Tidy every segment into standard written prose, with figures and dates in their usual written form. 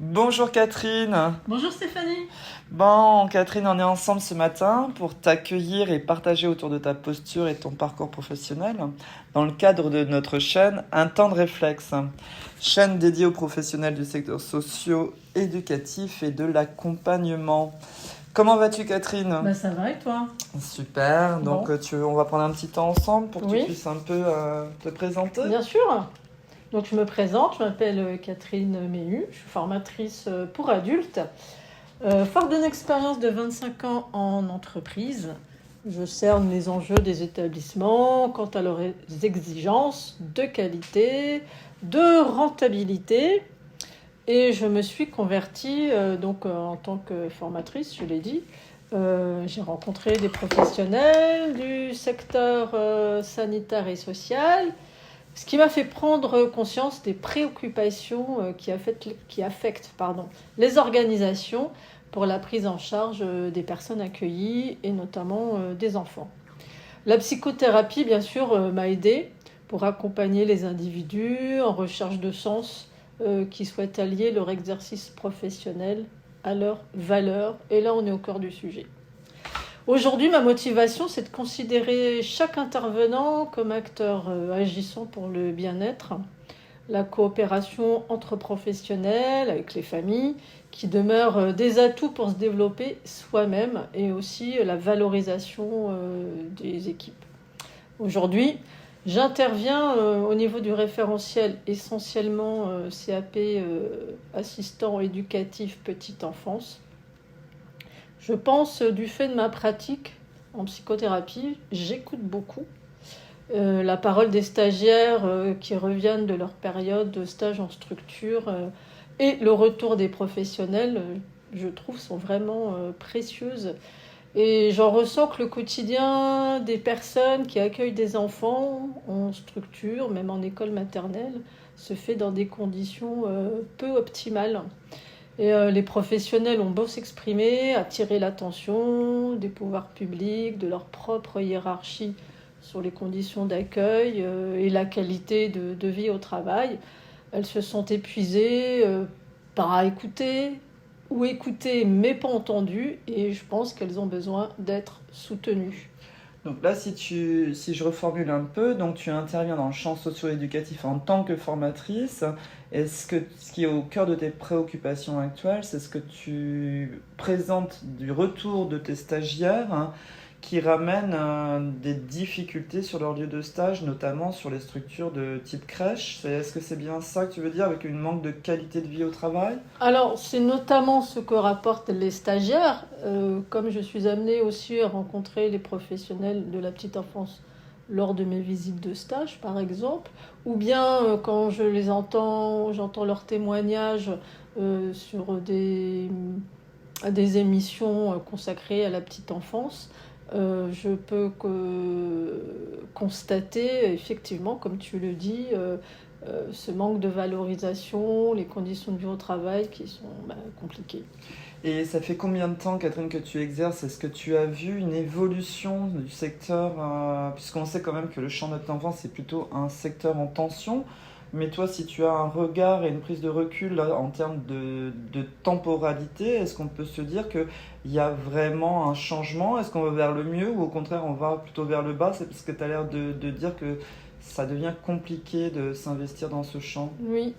Bonjour Catherine. Bonjour Stéphanie. Bon, Catherine, on est ensemble ce matin pour t'accueillir et partager autour de ta posture et ton parcours professionnel dans le cadre de notre chaîne Un temps de réflexe, chaîne dédiée aux professionnels du secteur socio-éducatif et de l'accompagnement. Comment vas-tu Catherine? Ça va et toi? Super, donc Bon, on va prendre un petit temps ensemble pour que tu oui, puisses un peu te présenter. bien sûr. Donc je me présente, je m'appelle Catherine Méhu, je suis formatrice pour adultes. Forte d'une expérience de 25 ans en entreprise, je cerne les enjeux des établissements quant à leurs exigences de qualité, de rentabilité. Et je me suis convertie en tant que formatrice, je l'ai dit. J'ai rencontré des professionnels du secteur sanitaire et social, ce qui m'a fait prendre conscience des préoccupations qui affectent les organisations pour la prise en charge des personnes accueillies et notamment des enfants. La psychothérapie, bien sûr, m'a aidée pour accompagner les individus en recherche de sens qui souhaitent allier leur exercice professionnel à leurs valeurs. Et là, on est au cœur du sujet. Aujourd'hui, ma motivation, c'est de considérer chaque intervenant comme acteur agissant pour le bien-être, la coopération entre professionnels, avec les familles, qui demeurent des atouts pour se développer soi-même, et aussi la valorisation des équipes. Aujourd'hui, j'interviens au niveau du référentiel essentiellement CAP assistant éducatif petite enfance. Je pense, du fait de ma pratique en psychothérapie, j'écoute beaucoup la parole des stagiaires qui reviennent de leur période de stage en structure et le retour des professionnels, je trouve, sont vraiment précieuses. Et j'en ressens que le quotidien des personnes qui accueillent des enfants en structure, même en école maternelle, se fait dans des conditions peu optimales. Et les professionnels ont beau s'exprimer, attirer l'attention des pouvoirs publics, de leur propre hiérarchie sur les conditions d'accueil et la qualité de vie au travail. Elles se sont épuisées par écouter ou écouter mais pas entendues, et je pense qu'elles ont besoin d'être soutenues. Donc là, si je reformule un peu, donc tu interviens dans le champ socio-éducatif en tant que formatrice. Est-ce que ce qui est au cœur de tes préoccupations actuelles, c'est ce que tu présentes du retour de tes stagiaires, hein, qui ramènent des difficultés sur leur lieu de stage, notamment sur les structures de type crèche? Est-ce que c'est bien ça que tu veux dire, avec une manque de qualité de vie au travail? Alors, c'est notamment ce que rapportent les stagiaires. Comme je suis amenée aussi à rencontrer les professionnels de la petite enfance lors de mes visites de stage, par exemple, ou bien quand je les entends, j'entends leurs témoignages sur des émissions consacrées à la petite enfance. Je peux constater, effectivement, comme tu le dis, ce manque de valorisation, les conditions de vie au travail qui sont compliquées. Et ça fait combien de temps, Catherine, que tu exerces? Est-ce que tu as vu une évolution du secteur, puisqu'on sait quand même que le champ de notre enfance c'est plutôt un secteur en tension, mais toi, si tu as un regard et une prise de recul là, en termes de temporalité, est-ce qu'on peut se dire qu'il y a vraiment un changement? Est-ce qu'on va vers le mieux ou au contraire on va plutôt vers le bas? C'est parce que tu as l'air de dire que ça devient compliqué de s'investir dans ce champ. Oui.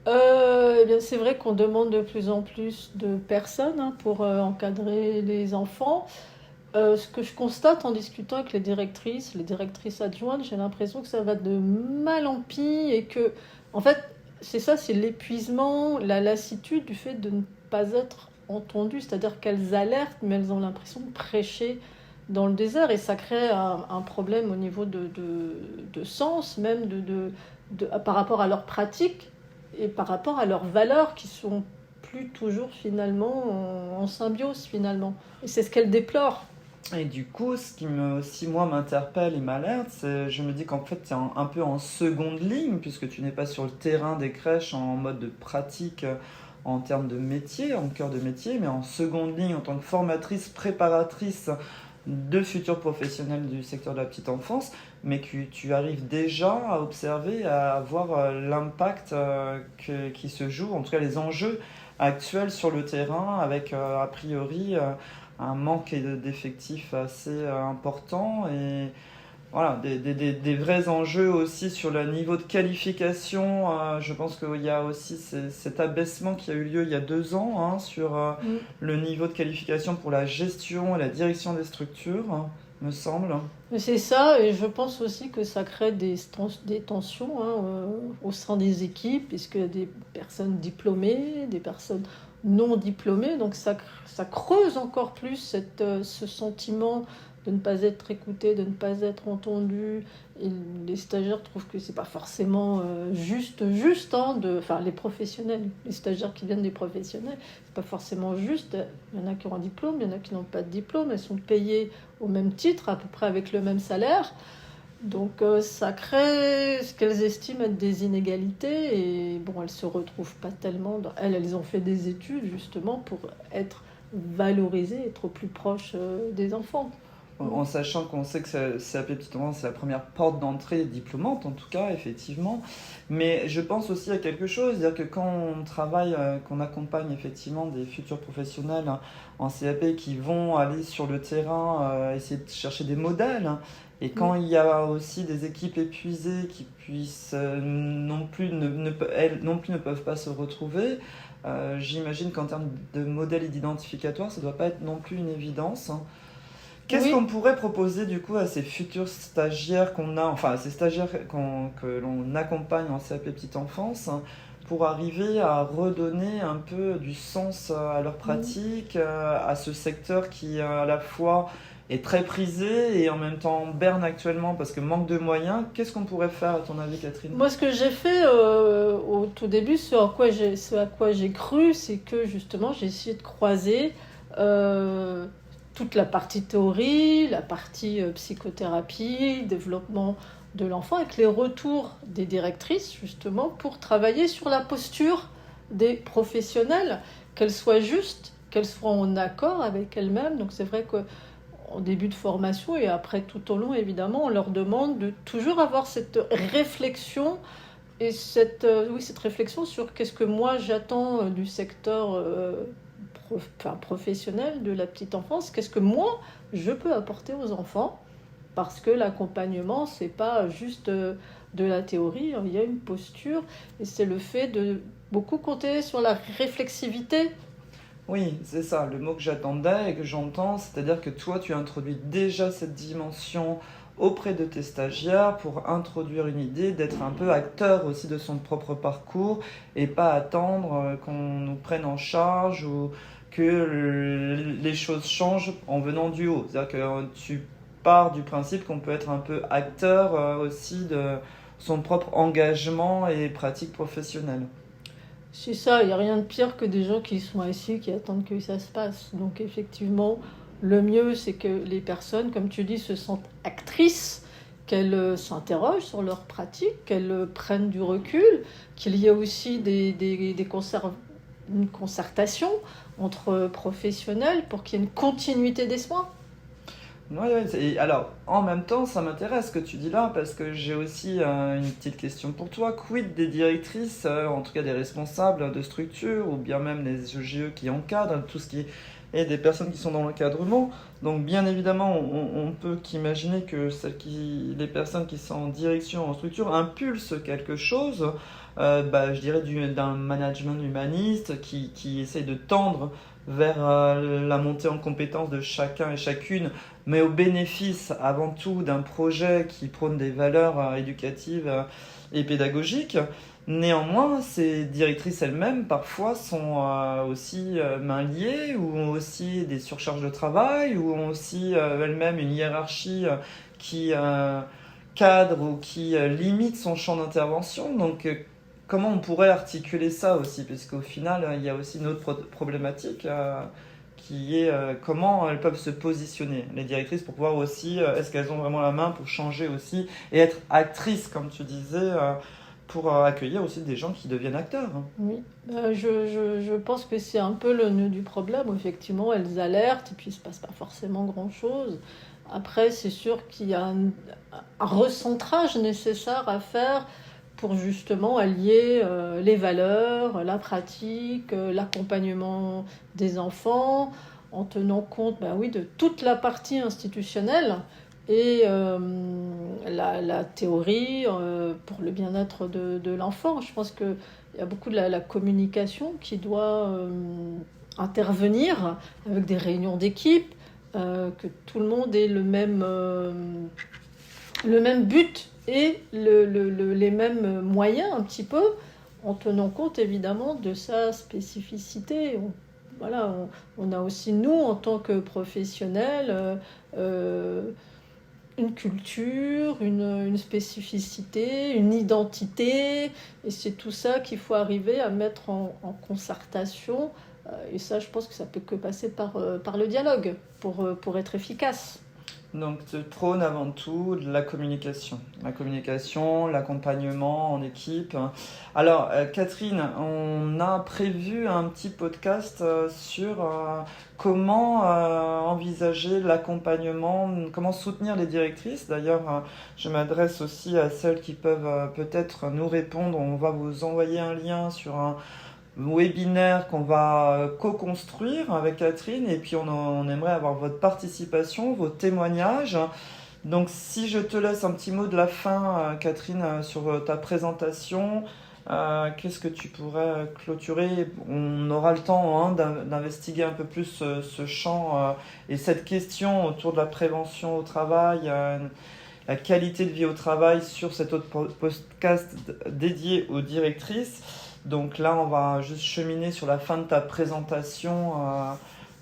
Eh bien, c'est vrai qu'on demande de plus en plus de personnes pour encadrer les enfants. Ce que je constate en discutant avec les directrices adjointes, j'ai l'impression que ça va de mal en pis et que, en fait, c'est ça, c'est l'épuisement, la lassitude du fait de ne pas être entendues. C'est-à-dire qu'elles alertent, mais elles ont l'impression de prêcher dans le désert, et ça crée un problème au niveau de sens, même par rapport à leurs pratiques et par rapport à leurs valeurs qui sont plus toujours finalement en symbiose finalement. Et c'est ce qu'elles déplorent. Et du coup, ce qui aussi moi m'interpelle et m'alerte, c'est je me dis qu'en fait tu es un peu en seconde ligne, puisque tu n'es pas sur le terrain des crèches en mode de pratique en termes de métier, en cœur de métier, mais en seconde ligne en tant que formatrice, préparatrice de futurs professionnels du secteur de la petite enfance, mais que tu arrives déjà à observer, à voir l'impact qui se joue, en tout cas les enjeux actuels sur le terrain, avec a priori un manque d'effectifs assez important et voilà, des vrais enjeux aussi sur le niveau de qualification. Je pense qu'il y a aussi cet abaissement qui a eu lieu il y a 2 ans sur le niveau de qualification pour la gestion et la direction des structures, me semble. C'est ça, et je pense aussi que ça crée des tensions au sein des équipes, puisqu'il y a des personnes diplômées, des personnes non diplômées, donc ça creuse encore plus ce sentiment de ne pas être écouté, de ne pas être entendu. Et les stagiaires trouvent que c'est pas forcément juste, enfin les professionnels, les stagiaires qui viennent des professionnels, c'est pas forcément juste. Il y en a qui ont un diplôme, il y en a qui n'ont pas de diplôme, elles sont payées au même titre, à peu près avec le même salaire. Donc ça crée ce qu'elles estiment être des inégalités et bon, elles se retrouvent pas tellement. Elles ont fait des études justement pour être valorisées, être au plus proche des enfants. En sachant qu'on sait que CAP Petite Enfance, c'est la première porte d'entrée diplômante, en tout cas, effectivement. Mais je pense aussi à quelque chose, c'est-à-dire que quand on travaille, qu'on accompagne effectivement des futurs professionnels en CAP qui vont aller sur le terrain, essayer de chercher des modèles, et quand il y a aussi des équipes épuisées qui puissent elles non plus ne peuvent pas se retrouver, j'imagine qu'en termes de modèles identificatoires, ça ne doit pas être non plus une évidence. Qu'est-ce qu'on pourrait proposer du coup à ces futurs stagiaires à ces stagiaires que l'on accompagne en CAP Petite Enfance pour arriver à redonner un peu du sens à leur pratique, à ce secteur qui à la fois est très prisé et en même temps berne actuellement parce que manque de moyens. Qu'est-ce qu'on pourrait faire à ton avis, Catherine ? Moi, ce que j'ai fait au tout début, ce à quoi j'ai cru, c'est que justement j'ai essayé de croiser toute la partie théorie, la partie psychothérapie, développement de l'enfant, avec les retours des directrices, justement, pour travailler sur la posture des professionnels, qu'elle soit juste, qu'elle soit en accord avec elle-même. Donc c'est vrai qu'en début de formation et après tout au long, évidemment, on leur demande de toujours avoir cette réflexion et cette réflexion sur qu'est-ce que moi j'attends du secteur professionnel de la petite enfance, qu'est-ce que moi je peux apporter aux enfants, parce que l'accompagnement c'est pas juste de la théorie, il y a une posture et c'est le fait de beaucoup compter sur la réflexivité. Oui, c'est ça, le mot que j'attendais et que j'entends, c'est-à-dire que toi tu introduis déjà cette dimension auprès de tes stagiaires pour introduire une idée, d'être un peu acteur aussi de son propre parcours et pas attendre qu'on nous prenne en charge ou que les choses changent en venant du haut. C'est-à-dire que tu pars du principe qu'on peut être un peu acteur aussi de son propre engagement et pratique professionnelle. C'est ça, il n'y a rien de pire que des gens qui sont assis, qui attendent que ça se passe. Donc effectivement, le mieux, c'est que les personnes, comme tu dis, se sentent actrices, qu'elles s'interrogent sur leur pratique, qu'elles prennent du recul, qu'il y ait aussi une concertation entre professionnels pour qu'il y ait une continuité des soins. Oui, et alors, en même temps, ça m'intéresse ce que tu dis là, parce que j'ai aussi une petite question pour toi. Quid des directrices, en tout cas des responsables de structure, ou bien même les EGE qui encadrent, tout ce qui est des personnes qui sont dans l'encadrement. Donc bien évidemment, on peut qu'imaginer que les personnes qui sont en direction, en structure, impulsent quelque chose, je dirais d'un management humaniste qui essaye de tendre vers la montée en compétence de chacun et chacune, mais au bénéfice avant tout d'un projet qui prône des valeurs éducatives et pédagogiques. Néanmoins, ces directrices elles-mêmes parfois sont aussi mains liées ou ont aussi des surcharges de travail ou ont aussi elles-mêmes une hiérarchie qui cadre ou qui limite son champ d'intervention. Donc comment on pourrait articuler ça aussi, parce qu'au final, il y a aussi une autre problématique qui est comment elles peuvent se positionner, les directrices, pour pouvoir aussi, est-ce qu'elles ont vraiment la main pour changer aussi et être actrices, comme tu disais, pour accueillir aussi des gens qui deviennent acteurs. Oui, je pense que c'est un peu le nœud du problème. Effectivement, elles alertent et puis il ne se passe pas forcément grand-chose. Après, c'est sûr qu'il y a un recentrage nécessaire à faire pour justement allier les valeurs, la pratique, l'accompagnement des enfants, en tenant compte oui, de toute la partie institutionnelle et la théorie pour le bien-être de l'enfant. Je pense qu'il y a beaucoup de la communication qui doit intervenir avec des réunions d'équipe, que tout le monde ait le même but et les mêmes moyens un petit peu, en tenant compte évidemment de sa spécificité. On a aussi, nous, en tant que professionnels, une culture, une spécificité, une identité, et c'est tout ça qu'il faut arriver à mettre en concertation, et ça, je pense que ça peut que passer par le dialogue pour être efficace. Donc tu prônes avant tout de la communication, l'accompagnement en équipe. Alors Catherine, on a prévu un petit podcast sur comment envisager l'accompagnement, comment soutenir les directrices. D'ailleurs, je m'adresse aussi à celles qui peuvent peut-être nous répondre. On va vous envoyer un lien sur un webinaire qu'on va co-construire avec Catherine, et puis on aimerait avoir votre participation, vos témoignages. Donc si je te laisse un petit mot de la fin, Catherine, sur ta présentation, qu'est-ce que tu pourrais clôturer? On aura le temps d'investiguer un peu plus ce champ et cette question autour de la prévention au travail, la qualité de vie au travail, sur cet autre podcast dédié aux directrices. Donc là, on va juste cheminer sur la fin de ta présentation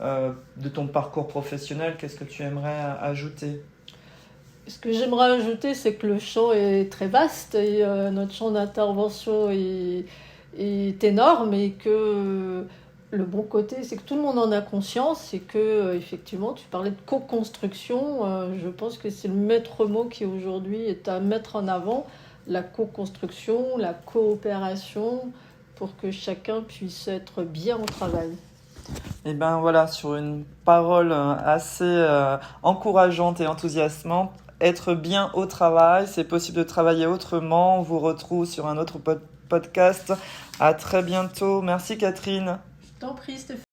de ton parcours professionnel. Qu'est-ce que tu aimerais ajouter? Ce que j'aimerais ajouter, c'est que le champ est très vaste et notre champ d'intervention est énorme, et que le bon côté, c'est que tout le monde en a conscience, et que effectivement, tu parlais de co-construction. Je pense que c'est le maître mot qui aujourd'hui est à mettre en avant, la co-construction, la coopération, pour que chacun puisse être bien au travail. Et bien voilà, sur une parole assez encourageante et enthousiasmante, être bien au travail, c'est possible de travailler autrement. On vous retrouve sur un autre podcast. À très bientôt. Merci Catherine. Je t'en prie, Stéphane.